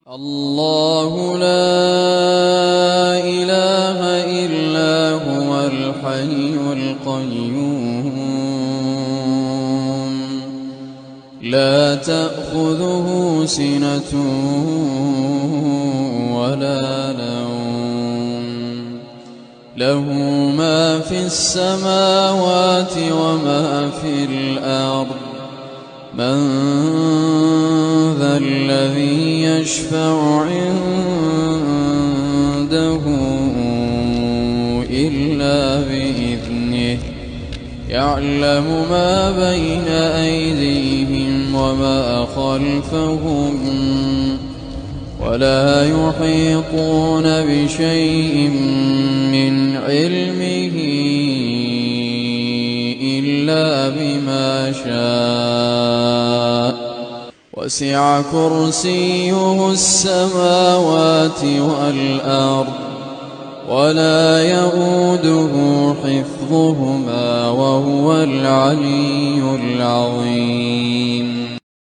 الله لا إله إلا هو الحي القيوم لا تأخذه سنة ولا نوم له ما في السماوات وما في الأرض من ذا الذي يشفع عنده إلا بإذنه يعلم ما بين أيديهم وما خلفهم ولا يحيطون بشيء من علمه إلا بما شاء وسع كرسيه السماوات والأرض ولا يئوده حفظهما وهو العلي العظيم